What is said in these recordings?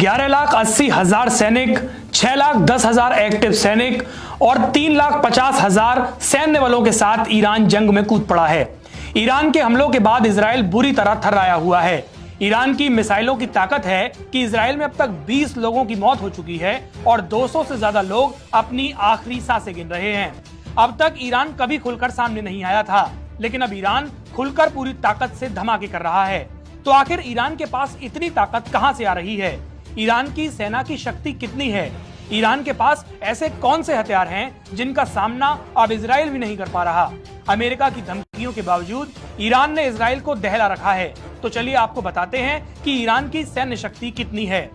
11,80,000 सैनिक, 6,10,000 एक्टिव सैनिक और 3,50,000 सैन्य बलों के साथ ईरान जंग में कूद पड़ा है। ईरान के हमलों के बाद इजराइल बुरी तरह थर्राया हुआ है। ईरान की मिसाइलों की ताकत है कि इजराइल में अब तक 20 लोगों की मौत हो चुकी है और 200 से ज्यादा लोग अपनी आखिरी सांसें गिन रहे हैं। अब तक ईरान कभी खुलकर सामने नहीं आया था, लेकिन अब ईरान खुलकर पूरी ताकत से धमाके कर रहा है। तो आखिर ईरान के पास इतनी ताकत कहां से आ रही है? ईरान की सेना की शक्ति कितनी है? ईरान के पास ऐसे कौन से हथियार हैं जिनका सामना अब इजराइल भी नहीं कर पा रहा? अमेरिका की धमकियों के बावजूद ईरान ने इजराइल को दहला रखा है। तो चलिए आपको बताते हैं कि ईरान की सैन्य शक्ति कितनी है।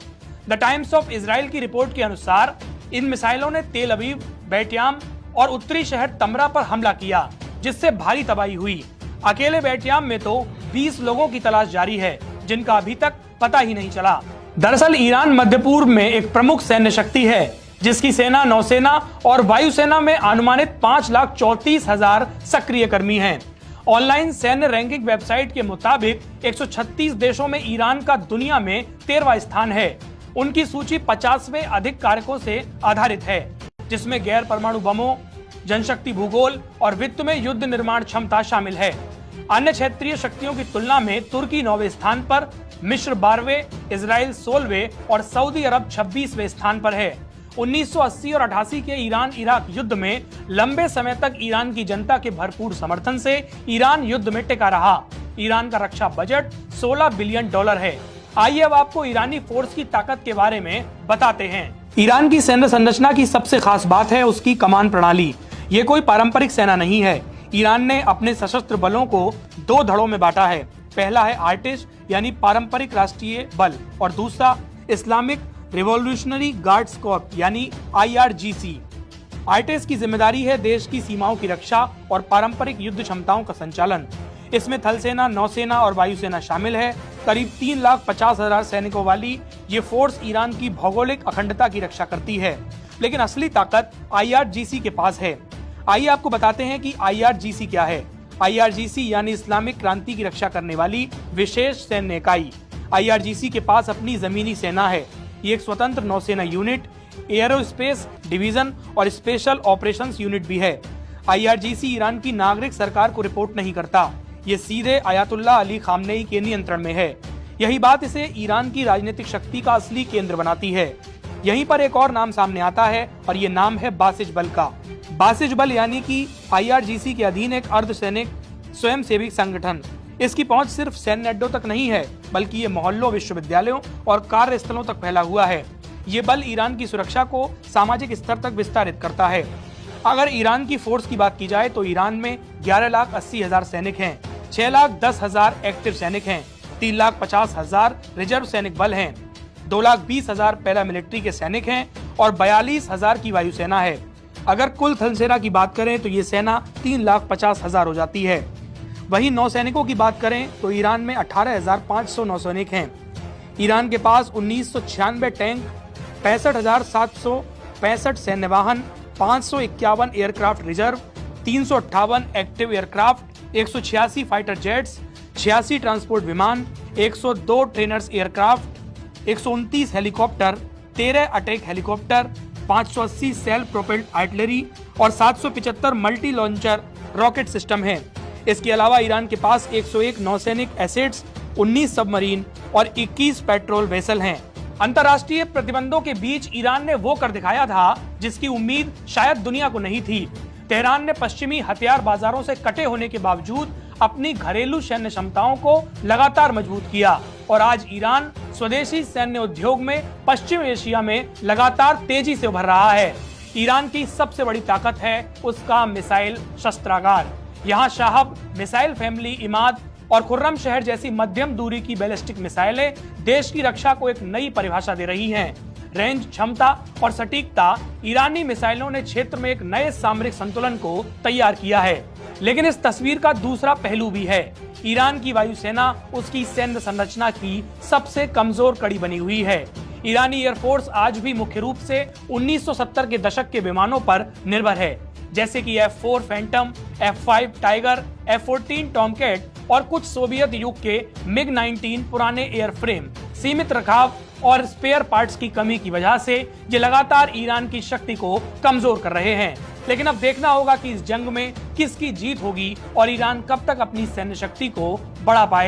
द टाइम्स ऑफ इजराइल की रिपोर्ट के अनुसार इन मिसाइलों ने तेल अवीव, बैटयाम और उत्तरी शहर तमरा पर हमला किया, जिससे भारी तबाही हुई। अकेले बैटयाम में तो 20 लोगों की तलाश जारी है, जिनका अभी तक पता ही नहीं चला। दरअसल ईरान मध्य पूर्व में एक प्रमुख सैन्य शक्ति है, जिसकी सेना, नौसेना और वायुसेना में अनुमानित 5,34,000 सक्रिय कर्मी हैं। ऑनलाइन सैन्य रैंकिंग वेबसाइट के मुताबिक 136 देशों में ईरान का दुनिया में 13वां स्थान है। उनकी सूची 50वें अधिक कारकों से आधारित है, जिसमें गैर परमाणु बमों, जनशक्ति, भूगोल और वित्त में युद्ध निर्माण क्षमता शामिल है। अन्य क्षेत्रीय शक्तियों की तुलना में तुर्की 9वें स्थान पर, मिस्र 12वें, इजराइल 16वें और सऊदी अरब 26वें स्थान पर है। 1980 और 88 के ईरान इराक युद्ध में लंबे समय तक ईरान की जनता के भरपूर समर्थन से ईरान युद्ध में टिका रहा। ईरान का रक्षा बजट $16 बिलियन है। आइए अब आपको ईरानी फोर्स की ताकत के बारे में बताते हैं। ईरान की सैन्य संरचना की सबसे खास बात है उसकी कमान प्रणाली। ये कोई पारंपरिक सेना नहीं है। ईरान ने अपने सशस्त्र बलों को 2 धड़ों में बांटा है। पहला है आर्टिस यानी पारंपरिक राष्ट्रीय बल और दूसरा इस्लामिक रिवॉल्यूशनरी गार्ड्स कॉर्प यानी IRGC। आर्टिस की जिम्मेदारी है देश की सीमाओं की रक्षा और पारंपरिक युद्ध क्षमताओं का संचालन। इसमें थल सेना, नौसेना और वायुसेना शामिल है। करीब 3,50,000 सैनिकों वाली ये फोर्स ईरान की भौगोलिक अखंडता की रक्षा करती है, लेकिन असली ताकत IRGC के पास है। आइए आपको बताते हैं कि IRGC क्या है। IRGC यानी इस्लामिक क्रांति की रक्षा करने वाली विशेष सैन्य इकाई। IRGC के पास अपनी जमीनी सेना है। ये एक स्वतंत्र नौसेना यूनिट, एयरोस्पेस डिवीजन और स्पेशल ऑपरेशंस यूनिट भी है। IRGC ईरान की नागरिक सरकार को रिपोर्ट नहीं करता। ये सीधे आयतुल्लाह अली खामनेई के नियंत्रण में है। यही बात इसे ईरान की राजनीतिक शक्ति का असली केंद्र बनाती है। यहीं पर एक और नाम सामने आता है और ये नाम है बासिज बल का। बासिज बल यानी कि IRGC के अधीन एक अर्धसैनिक स्वयंसेवी संगठन। इसकी पहुंच सिर्फ सैन्य अड्डों तक नहीं है, बल्कि ये मोहल्लों, विश्वविद्यालयों और कार्यस्थलों तक फैला हुआ है। ये बल ईरान की सुरक्षा को सामाजिक स्तर तक विस्तारित करता है। अगर ईरान की फोर्स की बात की जाए तो ईरान में 11,80,000 सैनिक हैं, 6,10,000 एक्टिव सैनिक हैं, 3,50,000 रिजर्व सैनिक बल हैं, 2,20,000 पैरामिलिट्री के सैनिक हैं और 42,000 की वायुसेना है। अगर कुल थल सेना की बात करें तो ये सेना 3,50,000 हो जाती है। वहीं नौसैनिकों की बात करें तो ईरान में 18,500 नौसैनिक हैं। ईरान के पास 1996 टैंक, 65,765 सैन्य वाहन, 551 aircraft reserve, 358 active aircraft, 186 fighter jets, 86 transport विमान, 102 trainers aircraft, 129 helicopter, 13 attack helicopter, 580 self propelled artillery और 775 मल्टी लॉन्चर रॉकेट सिस्टम है। इसके अलावा ईरान के पास 101 नौसैनिक एसेट्स, 19 सबमरीन और 21 पेट्रोल वेसल हैं। अंतर्राष्ट्रीय प्रतिबंधों के बीच ईरान ने वो कर दिखाया था जिसकी उम्मीद शायद दुनिया को नहीं थी। तेहरान ने पश्चिमी हथियार बाजारों से कटे होने के बावजूद अपनी घरेलू सैन्य क्षमताओं को लगातार मजबूत किया और आज ईरान स्वदेशी सैन्य उद्योग में पश्चिम एशिया में लगातार तेजी से उभर रहा है। ईरान की सबसे बड़ी ताकत है उसका मिसाइल शस्त्रागार। यहाँ शाहब मिसाइल फैमिली, इमाद और खुर्रम शहर जैसी मध्यम दूरी की बैलिस्टिक मिसाइलें देश की रक्षा को एक नई परिभाषा दे रही हैं। रेंज, क्षमता और सटीकता ईरानी मिसाइलों ने क्षेत्र में एक नए सामरिक संतुलन को तैयार किया है। लेकिन इस तस्वीर का दूसरा पहलू भी है। ईरान की वायुसेना उसकी सैन्य संरचना की सबसे कमजोर कड़ी बनी हुई है। ईरानी एयरफोर्स आज भी मुख्य रूप से 1970 के दशक के विमानों पर निर्भर है, जैसे कि F4 Phantom, F5 tiger, F14 Tomcat और कुछ सोवियत युग के MiG-19 पुराने एयरफ्रेम। सीमित रखाव और स्पेयर पार्ट्स की कमी की वजह से ये लगातार ईरान की शक्ति को कमजोर कर रहे हैं। लेकिन अब देखना होगा कि इस जंग में किसकी जीत होगी और ईरान कब तक अपनी सैन्य शक्ति को बढ़ा पाएगा।